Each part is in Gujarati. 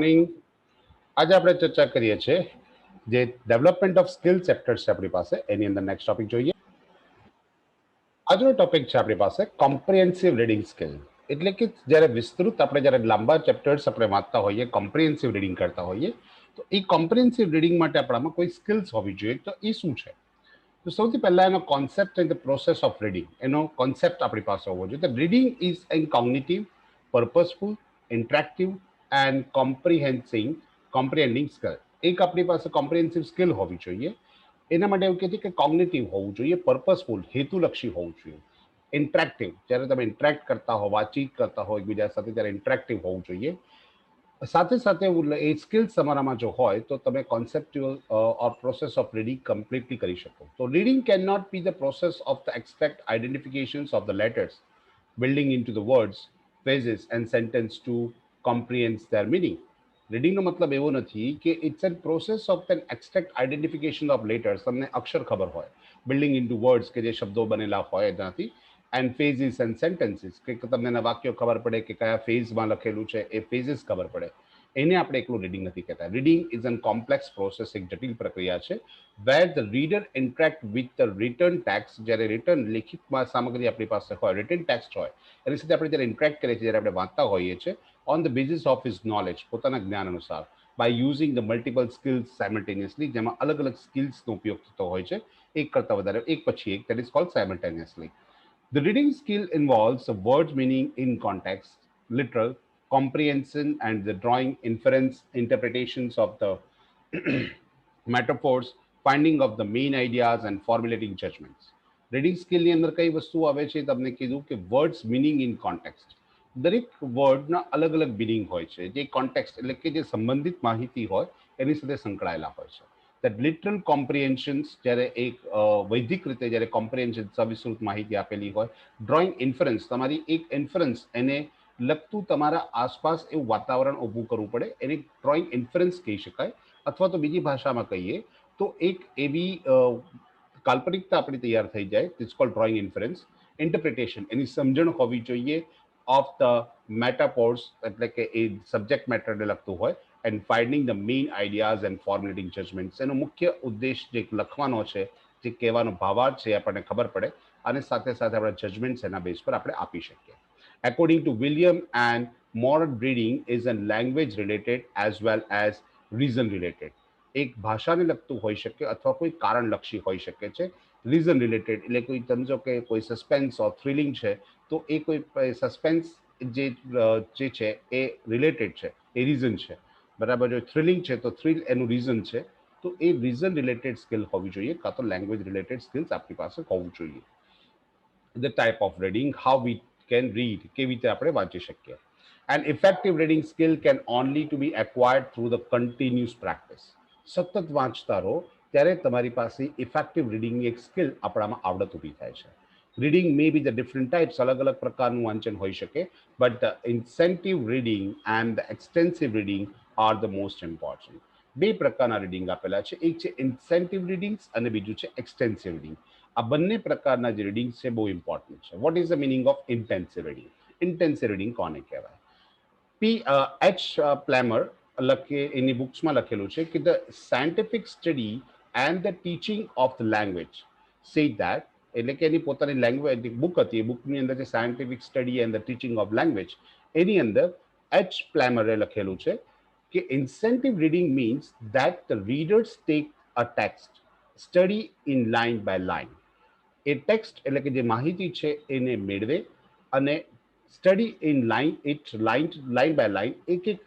મોર્નિંગ. આજે આપણે ચર્ચા કરીએ છીએ જે ડેવલપમેન્ટ ઓફ સ્કિલ ચેપ્ટર્સ છે આપણી પાસે, એની અંદર નેક્સ્ટ ટોપિક જોઈએ. આજનો ટોપિક છે આપણી પાસે કોમ્પ્રિહેન્સિવ રીડિંગ સ્કિલ. એટલે કે જ્યારે વિસ્તૃત આપણે જ્યારે લાંબા ચેપ્ટર્સ આપણે વાંચતા હોઈએ, કોમ્પ્રિહેન્સિવ રીડિંગ કરતા હોઈએ, તો એ કોમ્પ્રિહેન્સિવ રીડિંગ માટે આપણામાં કોઈ સ્કિલ્સ હોવી જોઈએ. તો એ શું છે? તો સૌથી પહેલા એનો concept and the process of reading, એનો કોન્સેપ્ટ આપણી પાસે હોવો જોઈએ. તો reading is an cognitive, purposeful, interactive and comprehending skill. એક આપણી પાસે કોમ્પ્રિહેન્સિવ સ્કિલ હોવી જોઈએ. એના માટે એવું કહેતી કે કોગ્નિટિવ હોવું જોઈએ, પર્પઝફુલ, હેતુલક્ષી હોવું જોઈએ, ઇન્ટરેક્ટિવ, જ્યારે તમે ઇન્ટરેક્ટ કરતા હો, વાતચીત કરતા હો એકબીજા સાથે, ત્યારે ઇન્ટરેક્ટિવ હોવું જોઈએ. સાથે સાથે એ સ્કિલ્સ તમારામાં જો હોય તો તમે conceptual or process of reading completely કરી શકો. તો reading can not be the process of the extract identifications of the letters building in to the words, phrases and sentence to comprehend their meaning. રીડિંગનો મતલબ એવો નથી કે it's an process of an extract identification of letters, તમને અક્ષર ખબર હોય, બિલ્ડિંગ ઇન ટુ વર્ડ્સ કે જે શબ્દો બનેલા હોય એનાથી, એન્ડ ફેઝિસ એન્ડ સેન્ટેન્સીસ કે તમને એના વાક્યો ખબર પડે કે કયા ફેઝમાં લખેલું છે, એ ફેઝિસ ખબર પડે, એને આપણે એકલું રીડિંગ નથી કહેતા. Reading is an complex process, એક જટિલ પ્રક્રિયા છે, where the reader interact with the written text. જ્યારે રિટર્ન લિખિતમાં સામગ્રી આપણી પાસે હોય, રિટર્ન ટેક્સ્ટ હોય, એની સાથે આપણે જ્યારે ઇન્ટરેક્ટ કરીએ છીએ, જ્યારે આપણે વાંચતા હોઈએ છીએ, on the basis of his knowledge, પોતાના જ્ઞાન અનુસાર, by using the multiple skills simultaneously, જેમાં અલગ અલગ સ્કિલ્સનો ઉપયોગ થતો હોય છે, એક કરતાં વધારે, એક પછી એક, that is called simultaneously. The reading skill involves the word's meaning in context, literal comprehension, and the drawing inference, interpretations of the metaphors, finding of the main ideas, and formulating judgments. Reading સ્કિલની અંદર કઈ વસ્તુ આવે છે તમને કીધું કે વર્ડ્સ મિનિંગ ઇન કોન્ટેક્સ્ટ. દરેક વર્ડના અલગ અલગ મિનિંગ હોય છે, જે કોન્ટેક્સ્ટ એટલે કે જે સંબંધિત માહિતી હોય એની સાથે સંકળાયેલા હોય છે. દેટ લિટરલ કોમ્પ્રિહેન્શન્સ, જ્યારે એક વૈધિક રીતે જ્યારે કોમ્પ્રિહેન્શન સવિસ્તૃત માહિતી આપેલી હોય. ડ્રોઈંગ ઇન્ફરન્સ, તમારી એક ઇન્ફરન્સ, એને લગતું તમારા આસપાસ એવું વાતાવરણ ઊભું કરવું પડે, એને ડ્રોઈંગ ઇન્ફરન્સ કહી શકાય. અથવા તો બીજી ભાષામાં કહીએ તો એક એવી કાલ્પનિકતા આપણી તૈયાર થઈ જાય, it's called drawing inference. Interpretation, એની સમજણ હોવી જોઈએ ઓફ ધ મેટાફોર્સ, એટલે કે એ સબ્જેક્ટ મેટરને લગતું હોય, and finding the main ideas and formulating judgments. એનો મુખ્ય ઉદ્દેશ જે લખવાનો છે, જે કહેવાનો ભાવાર્થ છે, આપણને ખબર પડે, અને સાથે સાથે આપણા જજમેન્ટ્સ એના બેઝ પર આપણે આપી શકીએ. According to William and modern reading is a language related as well as reason related. એક ભાષાને લગતું હોઈ શકે અથવા કોઈ કારણલક્ષી હોઈ શકે છે. રીઝન રિલેટેડ એટલે કોઈ સમજો કે કોઈ સસ્પેન્સ ઓર થ્રિલિંગ છે, તો એ કોઈ સસ્પેન્સ જે છે એ રિલેટેડ છે, એ રીઝન છે, બરાબર. જો થ્રિલિંગ છે તો થ્રિલ એનું રીઝન છે. તો એ રીઝન રિલેટેડ સ્કિલ હોવી જોઈએ, કાં તો લેંગ્વેજ રિલેટેડ સ્કિલ્સ આપણી પાસે હોવું જોઈએ. The type of reading, how we can read, કેવી રીતે આપણે વાંચી શકીએ. And effective reading skill can only to be acquired through the continuous practice. સતત વાંચતા રહો ત્યારે તમારી પાસે ઇફેક્ટિવ રીડિંગની એક સ્કિલ આપણામાં આવડત ઊભી થાય છે. Reading May B the different types, અલગ અલગ પ્રકારનું વાંચન હોઈ શકે, but the incentive reading and the extensive reading are the most important. બે પ્રકારના રીડિંગ આપેલા છે, એક છે ઇન્સેન્ટિવ રીડિંગ્સ અને બીજું છે એક્સટેન્સિવ રીડિંગ. આ બંને પ્રકારના જે રીડિંગ છે બહુ ઇમ્પોર્ટન્ટ છે. What is the meaning of intensive reading? Intensive reading કોને કહેવાય? એચ પ્લેમર લખે એની બુક્સમાં લખેલું છે કે the scientific study and the teaching of the language say that, એટલે કે એની પોતાની લેંગ્વેજ બુક હતી, એ બુકની અંદર જે scientific study and the teaching of language, એની અંદર એચ પ્લેમરે લખેલું છે કે incentive reading means that the readers take a text, study in line by line. એ ટેક્સ્ટ એટલે કે જે માહિતી છે એને મેળવે અને study in line, it line by line, એક એક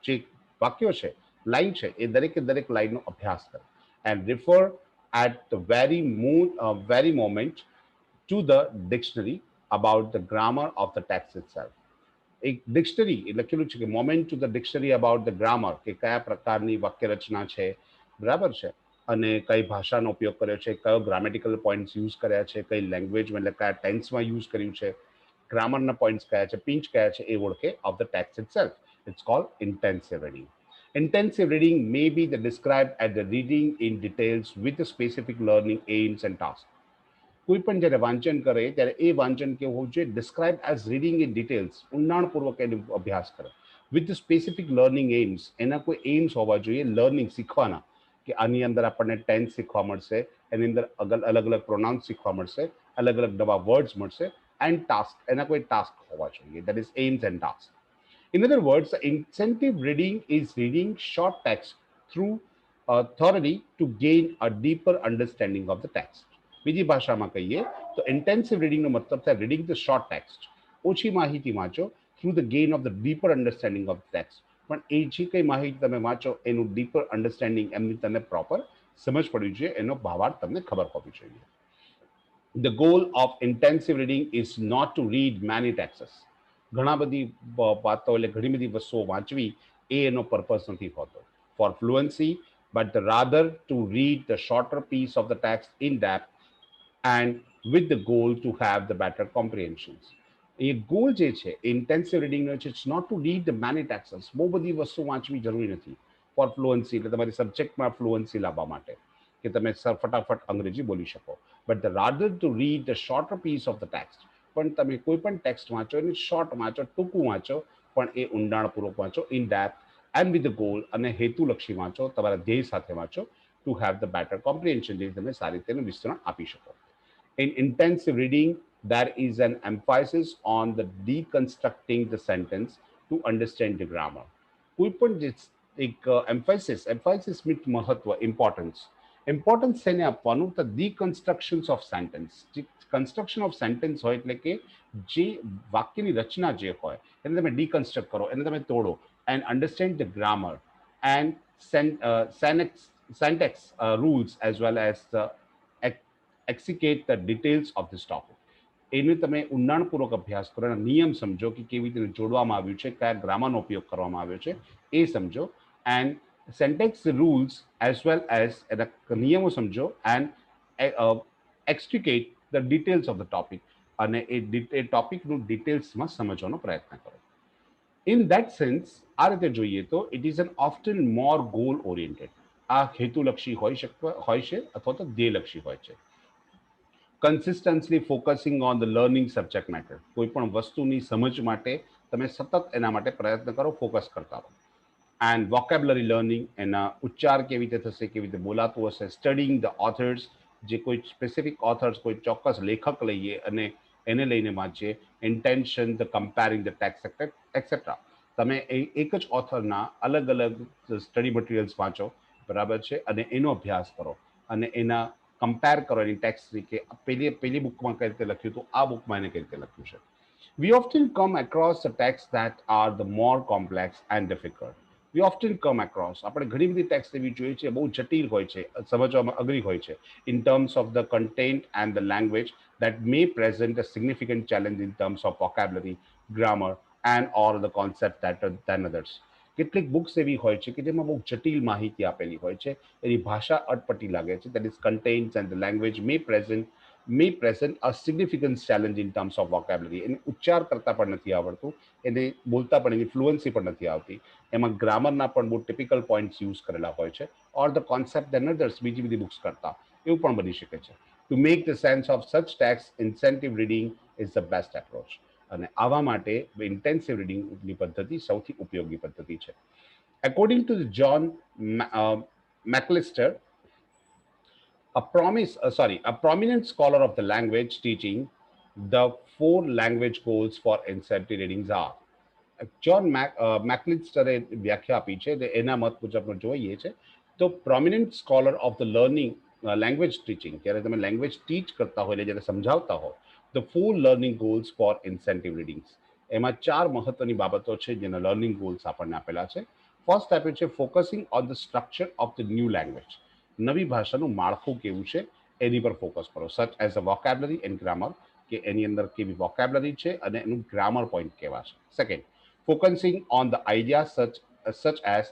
જે વાક્યો છે, લાઇન છે, એ દરેકે દરેક લાઇનનો અભ્યાસ કરે. And refer at the very moment to the dictionary about the grammar of the text itself. એક ડિક્શનરી એ લખેલું છે કે moment to the dictionary about the grammar, કે કયા પ્રકારની વાક્ય રચના છે, બરાબર છે, અને કઈ ભાષાનો ઉપયોગ કર્યો છે, કયો ગ્રામેટિકલ પોઈન્ટ્સ યુઝ કર્યા છે, કઈ લેંગ્વેજમાં એટલે કયા ટેન્સમાં યુઝ કર્યું છે, ગ્રામરના પોઈન્ટ્સ કયા છે, પિંચ કયા છે, એ ઓળખે of the text itself. It's called intensive reading. Intensive reading may be described as the reading in details with the specific learning aims and tasks. કોઈ પણ જ્યારે વાંચન કરે ત્યારે એ વાંચન કેવું હોવું જોઈએ? Describe as reading in details, ઊંડાણપૂર્વક એનો અભ્યાસ કરે, વિથ સ્પેસિફિક લર્નિંગ એમ્સ. એના કોઈ એમ્સ હોવા જોઈએ લર્નિંગ શીખવાના, કે આની અંદર આપણને ટેન્સ શીખવા મળશે, એની અંદર અલગ અલગ પ્રોનાઉન્સ શીખવા મળશે, અલગ અલગ નવા વર્ડ્સ મળશે, એન્ડ ટાસ્ક, એના કોઈ ટાસ્ક હોવા જોઈએ. That is aims and task. In other words, incentive reading is reading short text through thoroughly to gain a deeper understanding of the text. બીજી ભાષામાં કહીએ તો ઇન્ટેન્સિવ રીડિંગનો મતલબ થાય રીડિંગ ધ શોર્ટ ટેક્સ્ટ, ઓછી માહિતી વાંચો through the gain of the dipper understanding of text. પણ એ જે કંઈ માહિતી તમે વાંચો એનું ડીપર અન્ડરસ્ટેન્ડિંગ, એમની તમને પ્રોપર સમજ પડવી જોઈએ, એનો ભાવાર્થ તમને ખબર હોવી જોઈએ. The goal of intensive reading is not to read many texts. ઘણા બધી વાતો એટલે ઘણી બધી વસ્તુઓ વાંચવી એ એનો પર્પઝ નથી હોતો for fluency, but rather to read the shorter piece of the text in depth and with the goal to have the better comprehensions. એ ગોલ જે છે ઇન્ટેન્સિવ રીડિંગનો છે, it's not to read the many texts. બહુ બધી વસ્તુ વાંચવી જરૂરી નથી ફોર ફ્લુઅન્સી, એટલે તમારી સબ્જેક્ટમાં ફ્લુઅન્સી લાવવા માટે, કે તમે ફટાફટ અંગ્રેજી બોલી શકો. But the rather to read the shorter piece of the text. પણ તમે કોઈ પણ ટેક્સ્ટ વાંચો એની શોર્ટ વાંચો, ટૂંકું વાંચો, પણ એ ઊંડાણપૂર્વક વાંચો, in depth and with the goal, અને હેતુલક્ષી વાંચો, તમારા ધ્યેય સાથે વાંચો, to have the better comprehension, જેથી તમે સારી રીતે વિસ્તરણ આપી શકો. In intensive reading, there is an emphasis on the deconstructing the sentence to understand the grammar. કોઈ પણ જે એક એમ્ફાઇસિસ મીટ મહત્વ, ઇમ્પોર્ટન્સ એને આપવાનું તો ડીકન્સ્ટ્રક્શન્સ ઓફ સેન્ટેન્સ. જે કન્સ્ટ્રક્શન ઓફ સેન્ટેન્સ હોય એટલે કે જે વાક્યની રચના જે હોય એને તમે ડીકન્સ્ટ્રક્ટ કરો, એને તમે તોડો, and understand the grammar and syntax rules as well as the execute the details of this topic. એનું તમે ઊંડાણપૂર્વક અભ્યાસ કરો, એના નિયમ સમજો કે કેવી રીતે જોડવામાં આવ્યું છે, કયા ગ્રામરનો ઉપયોગ કરવામાં આવ્યો છે એ સમજો, and syntax rules as well as એના નિયમો સમજો, and extricate the details of the topic, અને એ ટોપિકનું ડિટેલ્સમાં સમજવાનો પ્રયત્ન કરો. ઇન દેટ સેન્સ આ રીતે જોઈએ તો it is an often more goal oriented. આ હેતુલક્ષી હોય છે અથવા તો ધ્યેયલક્ષી હોય છે. Consistently focusing on the learning subject matter. કોઈ પણ વસ્તુની સમજ માટે તમે સતત એના માટે પ્રયત્ન કરો, ફોકસ કરતા રહો. એન્ડ વોકેબ્લરી લર્નિંગ, એના ઉચ્ચાર કેવી રીતે થશે, કેવી રીતે બોલાતું હશે. સ્ટડિંગ ધ ઓથર્સ, જે કોઈ સ્પેસિફિક ઓથર્સ, કોઈ ચોક્કસ લેખક લઈએ અને એને લઈને વાંચીએ. Intention, the comparing the text et cetera. તમે એક જ ઓથરના અલગ અલગ સ્ટડી મટીરિયલ્સ વાંચો, બરાબર છે, અને એનો અભ્યાસ કરો, અને એના કમ્પેર કરો એની ટેક્સ્ટ, કે પેલી બુકમાં કઈ રીતે લખ્યું હતું, આ બુકમાં એને કઈ રીતે લખ્યું છે. We often come across the texts that are the more complex and difficult. We often come across, આપણે ઘણી બધી ટેક્સ્ટ એવી જોઈએ છે બહુ જટિલ હોય છે, સમજવામાં અઘરી હોય છે, in terms of the content and the language, that may present a significant challenge in terms of vocabulary, grammar and or the concept than others. કેટલીક બુક્સ એવી હોય છે કે જેમાં બહુ જટિલ માહિતી આપેલી હોય છે, એની ભાષા અટપટી લાગે છે. That is contains and the language may present a significant challenge in terms of vocabulary. એને ઉચ્ચાર કરતા પણ નથી આવડતું, એને બોલતા પણ એની ફ્લુઅન્સી પણ નથી આવતી, એમાં ગ્રામરના પણ બહુ ટિપિકલ પોઈન્ટ્સ યુઝ કરેલા હોય છે, or the concept than others, બીજી બધી બુક્સ કરતા એવું પણ બની શકે છે. To make the sense of such text, intensive reading is the best approach. અને આવા માટે ઇન્ટેન્સિવ રીડિંગની પદ્ધતિ સૌથી ઉપયોગી પદ્ધતિ છે. According to John McAllister, a prominent scholar of the language teaching, the 4 language goals for incentive readings are. John મેકલિસ્ટરે વ્યાખ્યા આપી છે, એના મત મુજબ જોઈએ છે તો prominent scholar of the learning language teaching, જ્યારે તમે લેંગ્વેજ ટીચ કરતા હોય, જ્યારે સમજાવતા હો, the 4 learning goals for incentive readings. એમાં 4 મહત્વની બાબતો છે જેના લર્નિંગ ગોલ્સ આપણને આપેલા છે. ફર્સ્ટ આપ્યું છે focusing on the structure of the new language. નવી ભાષાનું માળખું કેવું છે એની પર ફોકસ કરો. Such as a vocabulary and grammar, કે એની અંદર કેવી વોકેબ્લરી છે અને એનું ગ્રામર પોઈન્ટ કેવા છે. Second, focusing on the ideas such as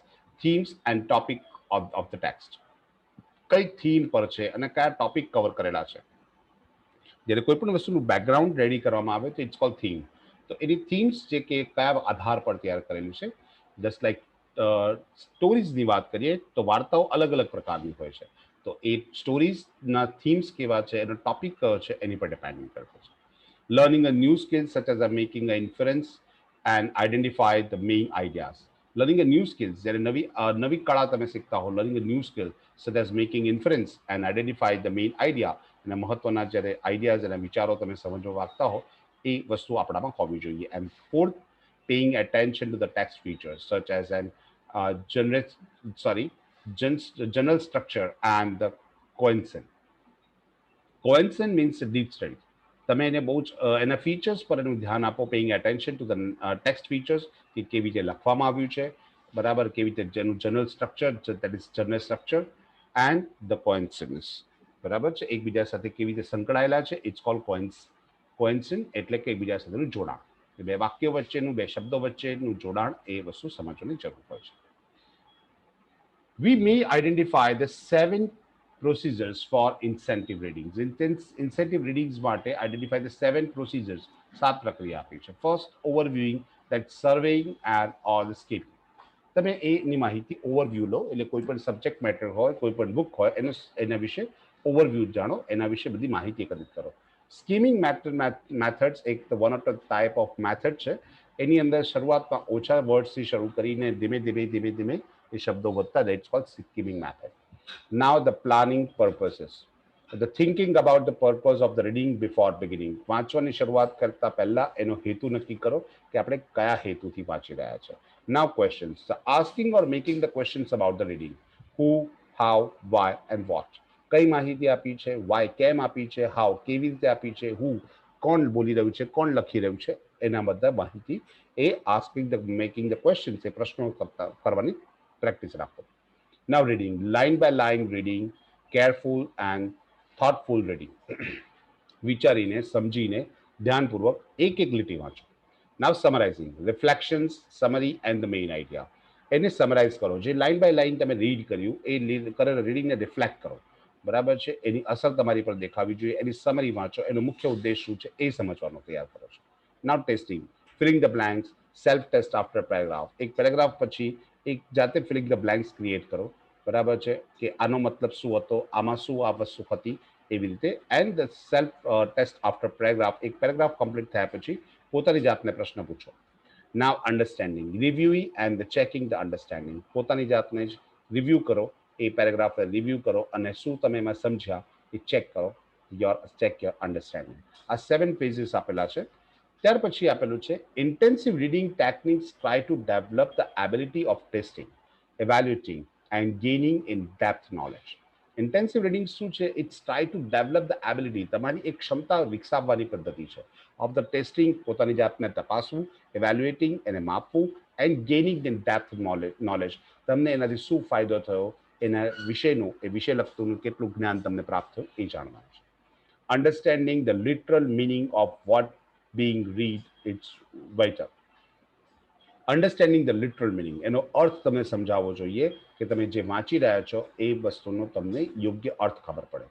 themes and topic of the text. કઈ થીમ પર છે અને કયા ટોપિક કવર કરેલા છે. જ્યારે કોઈ પણ વસ્તુનું બેકગ્રાઉન્ડ રેડી કરવામાં આવે તો ઇટ્સ કોલ્ડ થીમ. તો એની થીમ્સ જે કે કયા આધાર પર તૈયાર કરેલી છે. જસ્ટ લાઈક સ્ટોરીઝની વાત કરીએ તો વાર્તાઓ અલગ અલગ પ્રકારની હોય છે, તો એ સ્ટોરીઝના થીમ્સ કેવા છે, એનો ટોપિક કયો છે, એની પર ડિપેન્ડ કરે છે. Learning a new skill such as a making a inference and identify the main ideas. Learning a new skills, જ્યારે નવી કળા તમે શીખતા હો, learning a new skill such as making inference and identify the main idea, અને મહત્વના જ્યારે આઈડિયાઝ અને વિચારો તમે સમજવા માંગતા હો એ વસ્તુ આપણામાં હોવી જોઈએ. And fourth, paying attention to the text features such as an generate sorry general structure and the coincidence. Coincidence means deep study. તમે એને બહુ જ એના ફીચર્સ પર એનું ધ્યાન આપો, paying attention to the text features, કે કેવી રીતે લખવામાં આવ્યું છે, બરાબર, કેવી રીતે જેનું general structure, that is general structure, and the coincidence, બરાબર છે, એકબીજા સાથે કેવી રીતે સંકળાયેલા છે, ઇટ્સ કોલ્ડ કોઇન્સિડ, એટલે કે એકબીજા સાથેનું જોડાણ, બે વાક્યો વચ્ચેનું, બે શબ્દો વચ્ચેનું જોડાણ, એ વસ્તુ સમજવાની જરૂર હોય છે. We may identify the 7 procedures for incentive readings. Incentive readings માટે identify the 7 procedures, 7 પ્રક્રિયા આપી છે. First, overviewing, that surveying and or the skipping. તમે એની માહિતી ઓવરવ્યૂ લો, એટલે કોઈ પણ સબ્જેક્ટ મેટર હોય, કોઈ પણ બુક હોય, એના વિશે ઓવરવ્યૂ જાણો, એના વિશે બધી માહિતી એકત્રિત કરો. સ્કીમિંગ મેથડ્સ એક one of the type of method છે. એની અંદર શરૂઆતમાં ઓછા વર્ડ્સથી શરૂ કરીને ધીમે ધીમે એ શબ્દો વધતા જાય. It's called skimming method. Now the planning purposes. The thinking about the purpose of the reading before beginning. વાંચવાની શરૂઆત કરતા પહેલા એનો હેતુ નક્કી કરો કે આપણે કયા હેતુથી વાંચી રહ્યા છે. Now questions. So asking or making the questions about the reading. Who, how, why and what. કઈ માહિતી આપી છે, why કેમ આપી છે, how કેવી રીતે આપી છે, who કોણ બોલી રહ્યું છે, કોણ લખી રહ્યું છે, એના બધા માહિતી એ asking the making the questions, એ પ્રશ્નો કરવાની પ્રેક્ટિસ રાખો. Now reading, line by line reading, careful and thoughtful reading. વિચારીને, સમજીને, ધ્યાનપૂર્વક એક એક લીટી વાંચો. Now summarizing, reflections, summary and the main idea. એને સમરાઇઝ કરો, જે લાઇન બાય લાઇન તમે રીડ કર્યું એ કરેલ રીડિંગને રિફ્લેક્ટ કરો, બરાબર છે, એની અસર તમારી પર દેખાવી જોઈએ, એની સમરી વાંચો, એનો મુખ્ય ઉદ્દેશ શું છે એ સમજવાનો પ્રયાસ કરો છો. Now testing, filling the blanks, self test after paragraph. એક પેરેગ્રાફ પછી એક જાતે ફિલિંગ ધ બ્લેન્ક્સ ક્રિએટ કરો, બરાબર છે, કે આનો મતલબ શું હતો, આમાં શું આ વસ્તુ હતી, એવી રીતે. And the self test after paragraph, એક પેરેગ્રાફ કમ્પ્લીટ થયા પછી પોતાની જાતને પ્રશ્ન પૂછો. Now understanding, reviewing and the checking the understanding. પોતાની જાતને જ રિવ્યુ કરો, એ પેરેગ્રાફને રિવ્યુ કરો, અને શું તમે એમાં સમજ્યા એ ચેક કરો, ચેક યોર અન્ડરસ્ટેન્ડિંગ. આ 7 પેજીસ આપેલા છે. ત્યાર પછી આપેલું છે intensive reading techniques try to develop the ability of testing, evaluating and gaining in depth knowledge. Intensive reading શું છે? It's try to develop the ability, તમારી એક ક્ષમતા વિકસાવવાની પદ્ધતિ છે, ઓફ ધ ટેસ્ટિંગ, પોતાની જાતને તપાસવું, ઇવેલ્યુએટિંગ એને માપવું, એન્ડ ગેઇનિંગ ઇન ડેપ્થ નોલેજ, તમને એનાથી શું ફાયદો થયો, એના વિષયનું, એ વિષય લગતું કેટલું જ્ઞાન તમને પ્રાપ્ત થયું એ જાણવાનું છે. Understanding the literal meaning of what being read, it's vital. Understanding the literal meaning, એનો અર્થ તમે સમજાવવો જોઈએ, કે તમે જે વાંચી રહ્યા છો એ વસ્તુનો તમને યોગ્ય અર્થ ખબર પડે.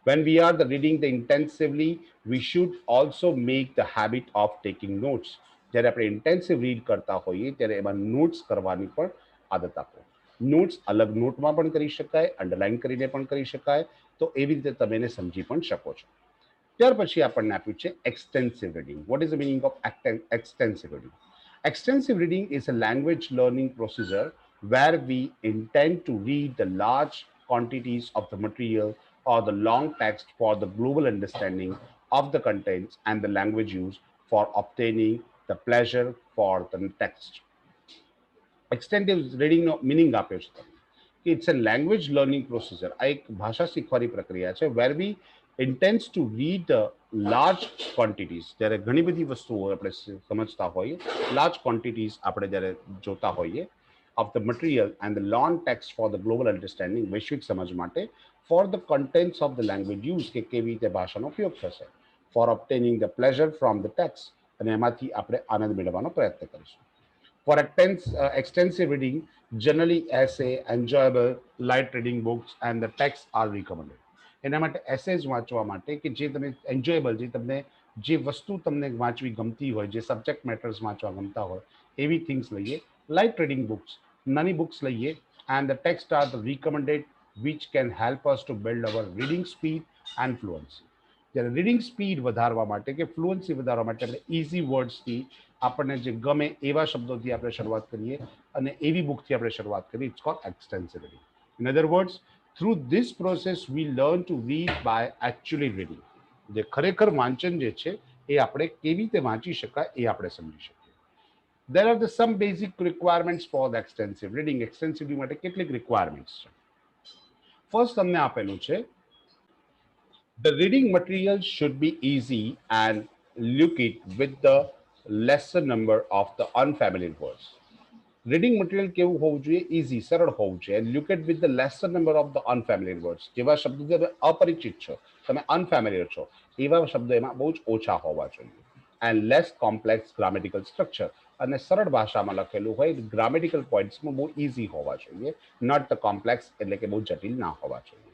When we are the reading the intensively, we should also make the habit of taking notes. જ્યારે આપણે ઇન્ટેન્સિવ રીડ કરતા હોઈએ ત્યારે એમાં નોટ્સ કરવાની પણ આદત આપો. નોટ્સ અલગ નોટમાં પણ કરી શકાય, અંડરલાઇન કરીને પણ કરી શકાય, તો એવી રીતે તમે એને સમજી પણ શકો છો. ત્યાર પછી આપણને આપ્યું છે extensive reading. What is the meaning of extensive reading? Extensive reading is a language learning procedure where we intend to read the large quantities of the material or the long text for the global understanding of the contents and the language used for obtaining the pleasure for the text. Extensive reading નો meaning આપ્યો છે તમે, કે it's a language learning procedure, આ એક ભાષા શીખવાની પ્રક્રિયા છે, where we intense to read large quantities, જ્યારે ઘણી બધી વસ્તુઓ આપણે સમજતા હોઈએ, લાર્જ ક્વોન્ટિટીઝ આપણે જ્યારે જોતા હોઈએ, of the material and the long text for the global understanding, વૈશ્વિક સમજ માટે, for the contents of the language use, કે કેવી રીતે ભાષાનો ઉપયોગ થશે, for obtaining the pleasure from the text, અને એમાંથી આપણે આનંદ મેળવવાનો પ્રયત્ન કરીશું. For extensive reading, generally essay, enjoyable, light reading books and the texts are recommended. એના માટે એસેજ વાંચવા માટે કે જે તમે એન્જોયેબલ, જે તમને જે વસ્તુ તમને વાંચવી ગમતી હોય, જે સબ્જેક્ટ મેટર્સ વાંચવા ગમતા હોય એવી થિંગ્સ લઈએ. લાઇટ રીડિંગ બુક્સ, નાની બુક્સ લઈએ, and the text are the recommended which can help us to build our reading speed and fluency. જ્યારે રીડિંગ સ્પીડ વધારવા માટે કે ફ્લુઅન્સી વધારવા માટે આપણે ઇઝી વર્ડ્સથી આપણને જે ગમે એવા શબ્દોથી આપણે શરૂઆત કરીએ અને એવી બુકથી આપણે શરૂઆત કરીએ. It's called extensive reading. In other words, through this process we learn to read by actually reading. જે ખરેખર વાંચન જે છે એ આપણે કેવી રીતે વાંચી શકાય એ આપણે સમજી શકીએ. There are the some basic requirements for the extensive reading. Extensive reading માટે કેટલીક requirements છે. ફર્સ્ટ તમને આપેલું છે, the reading material should be easy and look it with the lesser number of the unfamiliar words. Reading material કેવું હોવું જોઈએ? ઇઝી, સરળ હોવું જોઈએ. And look at with the lesser number of the unfamiliar words. જેવા શબ્દો તમે અપરિચિત છો, તમે અનફેમિલિયર છો, એવા શબ્દો એમાં બહુ જ ઓછા હોવા જોઈએ. And less complex grammatical structure. અને સરળ ભાષામાં લખેલું હોય, ગ્રામેટિકલ પોઈન્ટ્સમાં બહુ ઇઝી હોવા જોઈએ, નોટ ધ કોમ્પ્લેક્સ, એટલે કે બહુ જટિલ ના હોવા જોઈએ.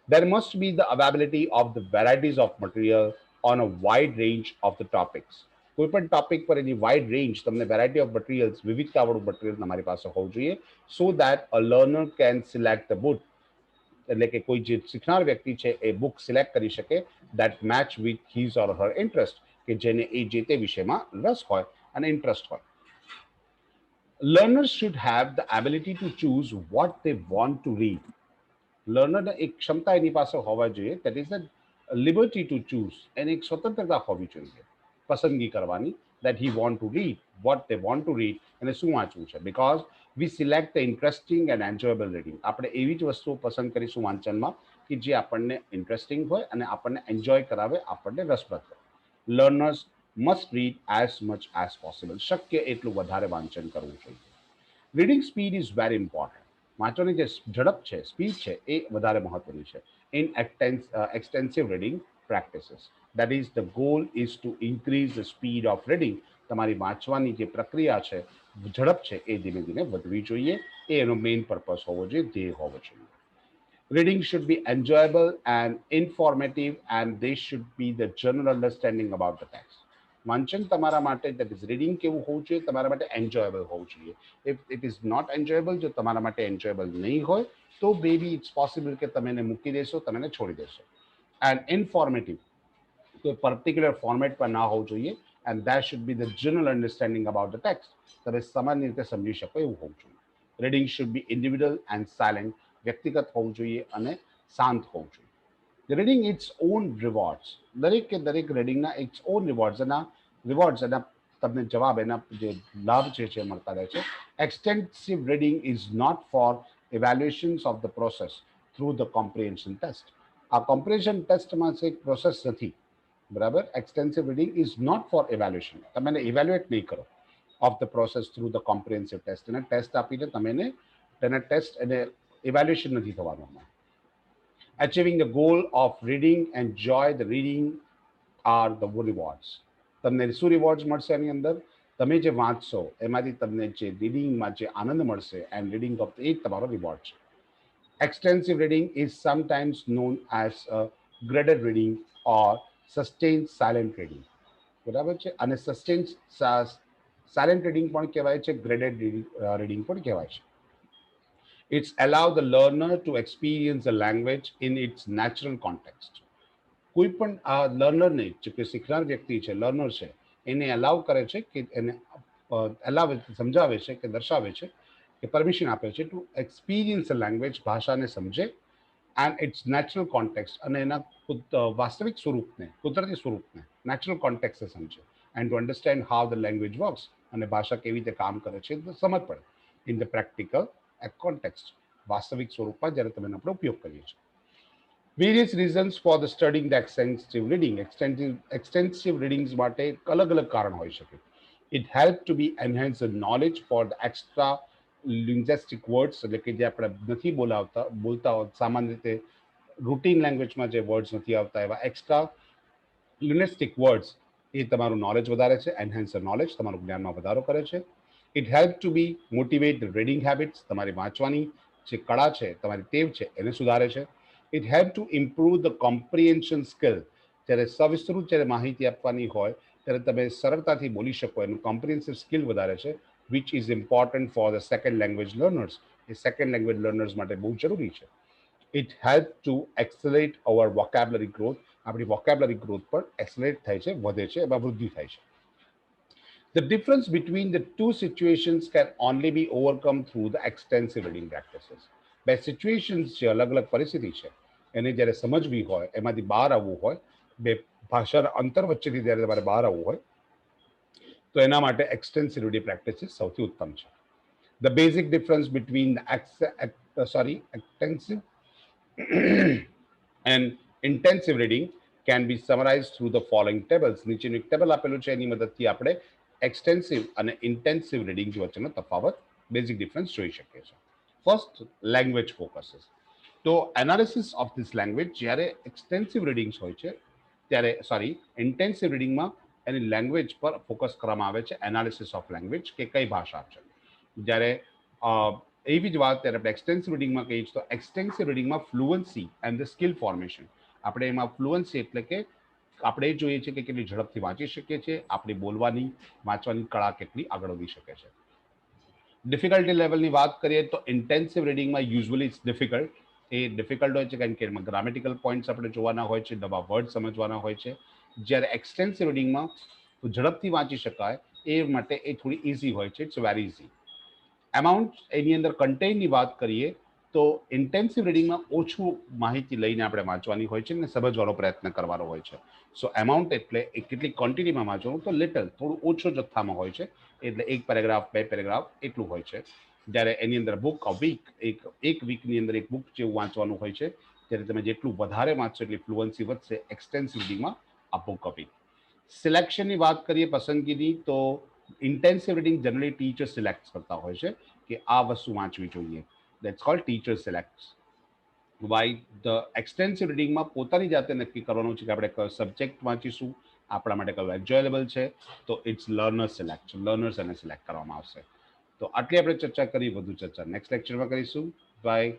There must be the availability of the varieties of material on a wide range of the topics. કોઈ પણ ટોપિક પર એની વાઇડ રેન્જ, તમને વેરાયટી ઓફ મટીરિયલ્સ, વિવિધતાવાળું મટીરિયલ તમારી પાસે હોવું જોઈએ, so that a learner can select the book. એટલે કે કોઈ જે શીખનાર વ્યક્તિ છે એ બુક સિલેક્ટ કરી શકે that match with his or Har interest, કે જેને એ જે તે વિષયમાં રસ હોય અને ઇન્ટરેસ્ટ હોય. Learners should have the ability to choose what they want to read. લર્નરને એક ક્ષમતા એની પાસે હોવા જોઈએ, that is a liberty to choose. એની એક સ્વતંત્રતા હોવી જોઈએ પસંદગી કરવાની, that he want to read what they want to read, અને શું વાંચવું છે. Because we select the interesting and enjoyable reading. આપણે એવી જ વસ્તુઓ પસંદ કરીશું વાંચનમાં કે જે આપણને ઇન્ટરેસ્ટિંગ હોય અને આપણને એન્જોય કરાવે, આપણને રસપ્રદ હોય. Learners must read as much as possible. શક્ય એટલું વધારે વાંચન કરવું જોઈએ. Reading speed is very important. વાંચવાની જે ઝડપ છે, સ્પીડ છે, એ વધારે મહત્વની છે in extensive reading practices. That is the goal is two increase the speed of reading. તમારી વાંચવાની જે પ્રક્રિયા છે, ઝડપ છે, એ ધીમે ધીમે વધવી જોઈએ. એ એનો મેઇન પર્પઝ હોવો જોઈએ, ધ્યેય હોવો જોઈએ. Reading should be enjoyable and informative, and they should be the general understanding about the text. વાંચન તમારા માટે, that is reading કેવું હોવું જોઈએ? તમારા માટે એન્જોયેબલ હોવું જોઈએ. If it is not enjoyable, જો તમારા માટે એન્જોયેબલ નહીં હોય, તો બેબી ઇટ્સ પોસિબલ કે તમે એને મૂકી દેશો, તમે એને છોડી દેશો. એન્ડ ઇન્ફોર્મેટિવ, કોઈ પર્ટિક્યુલર ફોર્મેટમાં ના હોવું જોઈએ. And that should be the general understanding about the text. તમે સામાન્ય રીતે સમજી શકો એવું હોવું જોઈએ. Reading should be individual and silent. વ્યક્તિગત હોવું જોઈએ અને શાંત હોવું જોઈએ. Reading it's own rewards. દરેક કે દરેક રીડિંગના ઇટ્સ ઓન રિવોર્ડ્સ એના તમને જવાબ, એના જે લાભ છે મળતા રહે છે. Extensive reading is not for evaluations of the process through the comprehension test. આ કોમ્પ્રિહેન્શન ટેસ્ટમાં છે એક પ્રોસેસ નથી, બરાબર. Extensive reading is not for evaluation. તમે એને ઇવેલ્યુએટ નહીં કરો of the process through the comprehensive test. એને ટેસ્ટ આપીને તમે એને તેના ટેસ્ટ એને ઇવેલ્યુએશન નથી થવાનું. Achieving the goal of reading, enjoy the reading are the rewards. તમને શું રિવોર્ડ્સ મળશે એની અંદર? તમે જે વાંચશો એમાંથી તમને જે રીડિંગમાં જે આનંદ મળશે, એન્ડ રીડિંગ ઓફ એ તમારો રિવોર્ડ છે. Extensive reading is sometimes known as a graded reading or sustained silent reading. બરાબર છે. અને સસ્ટેન્ડ સાયલેન્ટ રીડિંગ પણ કહેવાય છે, ગ્રેડેડ રીડિંગ પણ કહેવાય છે. It's allow the learner to experience the language in its natural context. કોઈ પણ આ લર્નરને, જે કે શીખનાર વ્યક્તિ છે, લર્નર છે, એને અલાવ કરે છે કે એને અલાવ સમજાવે છે કે દર્શાવે છે કે પરમિશન આપે છે ટુ એક્સપિરિયન્સ અ લેંગ્વેજ, ભાષાને સમજે, એન્ડ ઇટ્સ નેચરલ કોન્ટેક્સ્ટ, અને એના વાસ્તવિક સ્વરૂપને, કુદરતી સ્વરૂપને નેચરલ કોન્ટેક્સ્ટે સમજે. And to understand how the language works, અને ભાષા કેવી રીતે કામ કરે છે સમજ પડે ઇન ધ પ્રેક્ટિકલ કોન્ટેક્સ્ટ, વાસ્તવિક સ્વરૂપમાં જ્યારે તમે એનો આપણે ઉપયોગ કરીએ છીએ. Various reasons for the studying the extensive reading. Extensive readings માટે અલગ અલગ કારણ હોઈ શકે. It help to be enhance the knowledge for the extra linguistic words, એટલે કે જે આપણે નથી બોલતા હોય સામાન્ય રીતે રૂટીન લેંગ્વેજમાં જે વર્ડ્સ નથી આવતા, એવા એક્સ્ટ્રા લિંગ્વિસ્ટિક વર્ડ્સ, એ તમારું નોલેજ વધારે છે. એનહેન્સ ધ નોલેજ, તમારું જ્ઞાનમાં વધારો કરે છે. It help to be motivate the reading habits. તમારી વાંચવાની જે કળા છે, તમારી ટેવ છે, એને સુધારે છે. It help to improve the comprehension skill. જ્યારે સવિસ્તૃત જ્યારે માહિતી આપવાની હોય ત્યારે તમે સરળતાથી બોલી શકો, એનું કોમ્પ્રિહેન્સિવ સ્કિલ વધારે છે, which is important for the second language learners. એ સેકન્ડ લેંગ્વેજ લર્નર્સ માટે બહુ જરૂરી છે. It help to accelerate our vocabulary growth. આપણી વોકેબ્યુલરી ગ્રોથ પણ એક્સેલરેટ થાય છે, વધે છે, એમાં વૃદ્ધિ થાય છે. The difference between the two situations can only be overcome through the extensive reading practices. બે સિચ્યુએશન્સ છે, અલગ અલગ પરિસ્થિતિ છે, એને જ્યારે સમજવી હોય, એમાંથી બહાર આવવું હોય, બે ભાષાના અંતર વચ્ચેથી જ્યારે તમારે બહાર આવવું હોય, તો એના માટે એક્સટેન્સિવ રીડિંગ પ્રેક્ટિસિસ સૌથી ઉત્તમ છે. The basic difference between the extensive and intensive reading can be summarized through the following tables. નીચેનું એક ટેબલ આપેલું છે, એની મદદથી આપણે એક્સટેન્સિવ અને ઇન્ટેન્સિવ રીડિંગ વચ્ચેનો તફાવત, બેઝિક ડિફરન્સ જોઈ શકીએ છીએ. First, language focuses. તો એનાલિસિસ ઓફ ધીસ લેંગ્વેજ જ્યારે એક્સટેન્સિવ રીડિંગ્સ હોય છે ત્યારે ઇન્ટેન્સિવ રીડિંગમાં એની લેંગ્વેજ પર ફોકસ કરવામાં આવે છે, એનાલિસિસ ઓફ લેંગ્વેજ કે કઈ ભાષા છે. જ્યારે એવી જ વાત ત્યારે આપણે એક્સટેન્સિવ રીડિંગમાં કહીએ છીએ, તો એક્સટેન્સિવ રીડિંગમાં fluency and the skill formation, આપણે એમાં ફ્લુઅન્સી એટલે કે આપણે એ જોઈએ છીએ કે કેટલી ઝડપથી વાંચી શકીએ છીએ, આપણી બોલવાની વાંચવાની કળા કેટલી આગળ વધી શકે છે. ડિફિકલ્ટી લેવલની વાત કરીએ તો ઇન્ટેન્સિવ રીડિંગમાં યુઝ્યુઅલી ઇટ્સ ડિફિકલ્ટ. એ ડિફિકલ્ટ હોય છે કારણ કે એમાં ગ્રામેટિકલ પોઈન્ટ્સ આપણે જોવાના હોય છે, નવા વર્ડ સમજવાના હોય છે. જ્યારે એક્સટેન્સિવ રીડિંગમાં ઝડપથી વાંચી શકાય એ માટે એ થોડી ઇઝી હોય છે, ઇટ્સ વેરી ઇઝી. એમાઉન્ટ એની અંદર કન્ટેન્ટની વાત કરીએ તો ઇન્ટેન્સિવ રીડિંગમાં ઓછું માહિતી લઈને આપણે વાંચવાની હોય છે અને સમજવાનો પ્રયત્ન કરવાનો હોય છે. સો એમાઉન્ટ એટલે કેટલી ક્વોન્ટિટીમાં વાંચવાનું, તો લિટલ થોડું ઓછો જથ્થામાં હોય છે, એટલે એક પેરેગ્રાફ, બે પેરેગ્રાફ એટલું હોય છે. જ્યારે એની અંદર બુક અ વીક, એક વીકની અંદર એક બુક જેવું વાંચવાનું હોય છે. ત્યારે તમે જેટલું વધારે વાંચશો એટલી ફ્લુઅન્સી વધશે એક્સટેન્સિવ રીડિંગમાં આ બુક અ વીક. સિલેક્શનની વાત કરીએ પસંદગીની, તો intensive reading generally teacher select કરતા હોય છે કે આ વસ્તુ વાંચવી જોઈએ. That's called teacher select. Why the extensive રીડિંગમાં પોતાની જાતે નક્કી કરવાનું છે કે આપણે કયો સબ્જેક્ટ વાંચીશું, આપણા માટે કયું એન્જોયેબલ છે, તો ઇટ્સ લર્નર સિલેક્ટ, લર્નર્સ એને સિલેક્ટ કરવામાં આવશે. તો આટલી આપણે ચર્ચા કરી, વધુ ચર્ચા નેક્સ્ટ લેક્ચરમાં કરીશું. બાય.